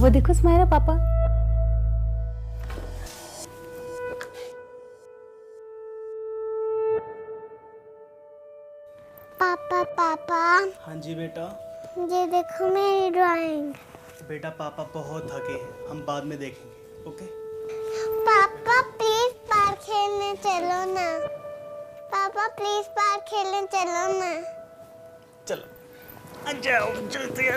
वो देखो स्माइरा पापा। पापा पापा। हाँ जी बेटा। ये देखो मेरी ड्राइंग। बेटा पापा बहुत थके हैं, हम बाद में देखेंगे। ओके पापा प्लीज पार्क खेलने चलो ना। पापा प्लीज पार्क खेलने चलो ना। चलो आ जाओ जल्दी।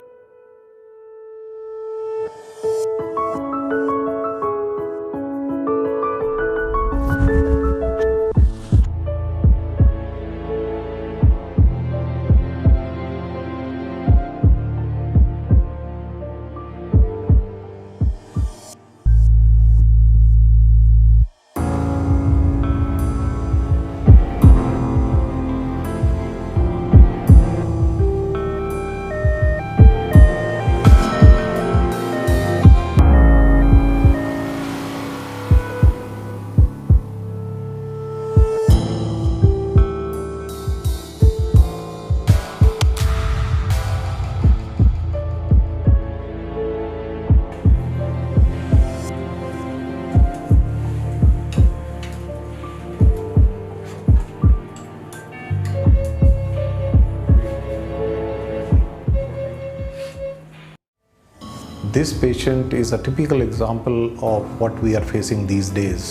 This patient is a typical example of what we are facing these days.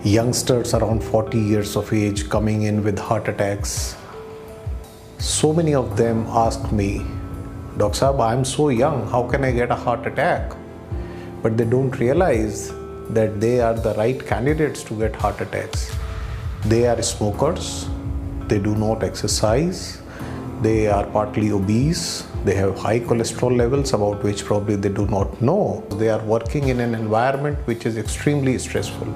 Youngsters around 40 years of age coming in with heart attacks. So many of them ask me, Dr. Saab, I'm so young, how can I get a heart attack? But they don't realize that they are the right candidates to get heart attacks. They are smokers, they do not exercise, they are partly obese, they have high cholesterol levels about which probably they do not know. They are working in an environment which is extremely stressful.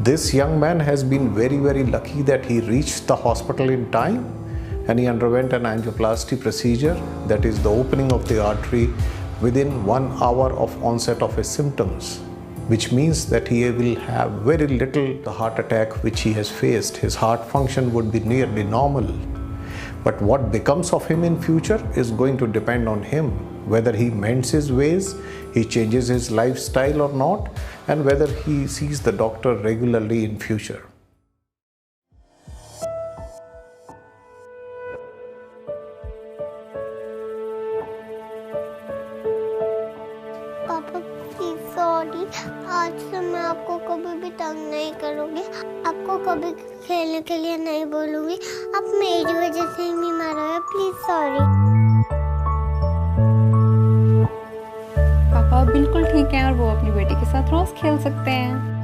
This young man has been very, very lucky that he reached the hospital in time and he underwent an angioplasty procedure, that is the opening of the artery within 1 hour of onset of his symptoms, which means that he will have very little the heart attack which he has faced. His heart function would be nearly normal. But what becomes of him in future is going to depend on him, whether he mends his ways, he changes his lifestyle or not, and whether he sees the doctor regularly in future. पापा please sorry, आज से मैं आपको कभी भी तंग नहीं करूँगी, आपको कभी खेलने के लिए नहीं बोलूँगी। आप मेरी वजह से ही बीमार हो, प्लीज सॉरी। पापा बिल्कुल ठीक है और वो अपनी बेटी के साथ रोज खेल सकते हैं।